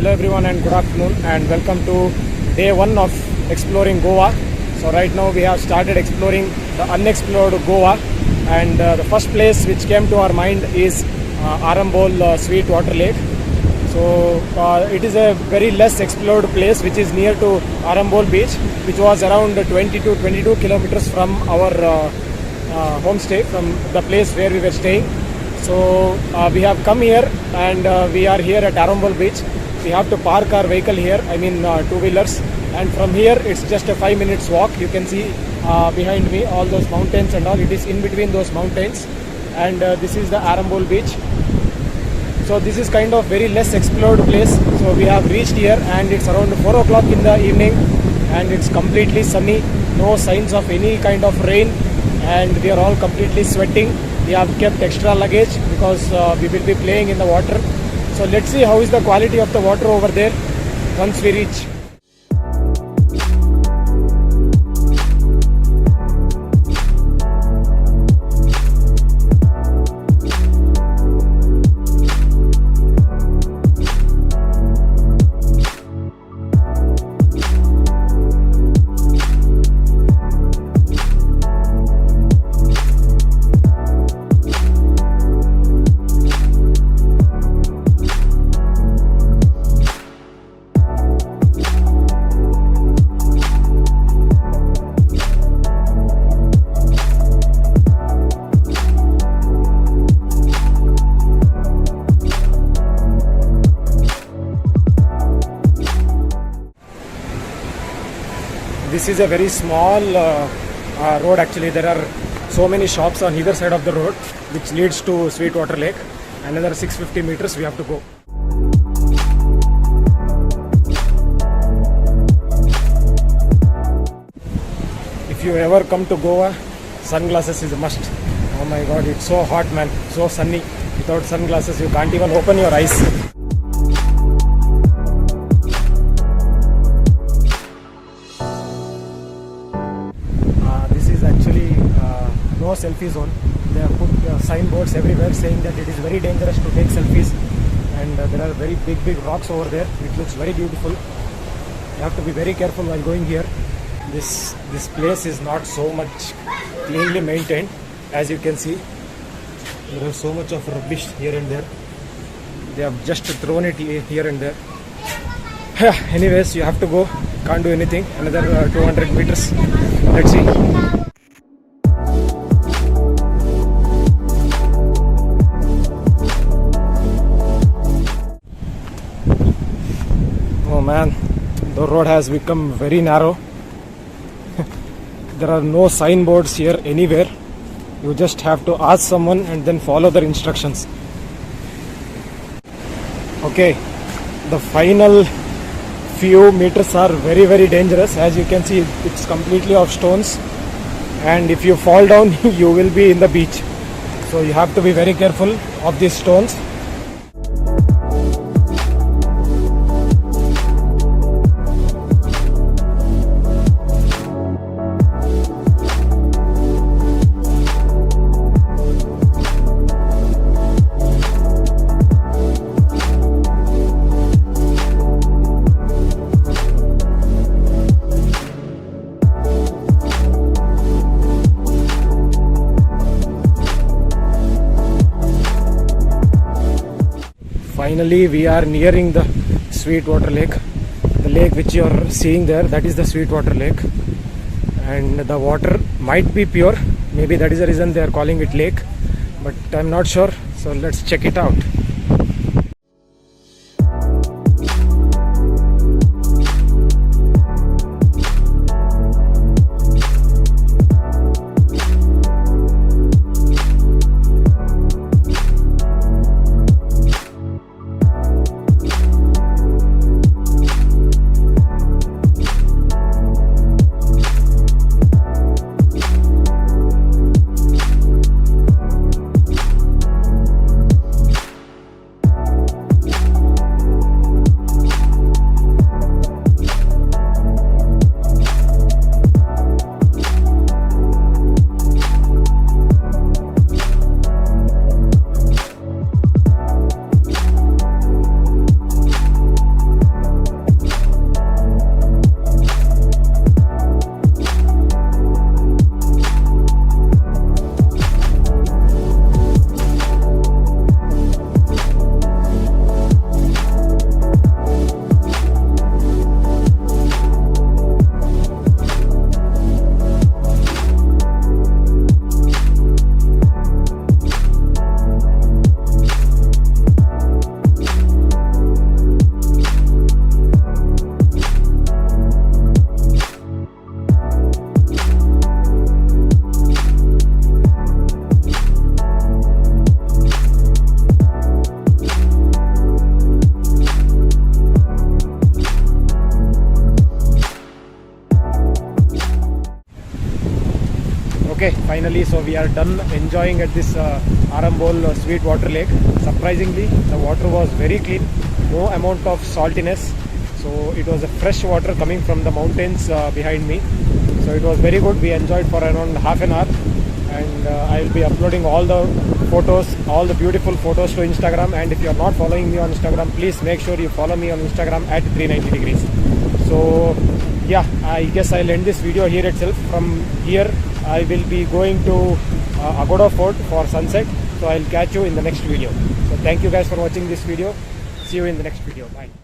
Hello everyone and good afternoon and welcome to day 1 of exploring Goa. So right now we have started exploring the unexplored Goa, and the first place which came to our mind is Arambol Sweet water lake. So it is a very less explored place which is near to Arambol beach, which was around 20 to 22 kilometers from our homestay, from the place where we were staying. So we have come here and we are here at Arambol beach. We have to park our vehicle here, I mean two-wheelers, and from here it's just a 5 minutes walk. You can see behind me all those mountains and all. It is in between those mountains, and this is the Arambol beach. So this is kind of very less explored place. So we have reached here and it's around 4 o'clock in the evening and it's completely sunny, no signs of any kind of rain, and we are all completely sweating. We have kept extra luggage because we will be playing in the water. So let's see how is the quality of the water over there once we reach. This is a very small road actually. There are so many shops on either side of the road which leads to Sweetwater Lake. Another 650 meters we have to go. If you ever come to Goa, sunglasses is a must. Oh my god, it's so hot man, so sunny. Without sunglasses you can't even open your eyes. No selfie zone. They have put signboards everywhere saying that it is very dangerous to take selfies, and there are very big rocks over there. It looks very beautiful. You have to be very careful while going here. This place is not so much cleanly maintained. As you can see, there is so much of rubbish here and there. They have just thrown it here and there. Anyways, you have to go. Can't do anything. Another 200 meters. Let's see. Oh man, the road has become very narrow. There are no signboards here anywhere. You just have to ask someone and then follow their instructions. Okay, the final few meters are very dangerous. As you can see, it's completely of stones, and if you fall down you will be in the beach. So you have to be very careful of these stones. Finally, we are nearing the Sweetwater Lake. The lake which you are seeing there, that is the Sweetwater Lake. And the water might be pure. Maybe that is the reason they are calling it lake. But I'm not sure. So let's check it out. Okay, finally, so we are done enjoying at this Arambol Sweet water lake. Surprisingly, the water was very clean, no amount of saltiness. So it was a fresh water coming from the mountains behind me. So it was very good. We enjoyed for around half an hour, and I will be uploading all the photos, all the beautiful photos to Instagram. And if you are not following me on Instagram, please make sure you follow me on Instagram at 390 degrees. So yeah, I guess I'll end this video here itself. From here I will be going to Agoda Fort for sunset. So I'll catch you in the next video. So thank you guys for watching this video. See you in the next video. Bye.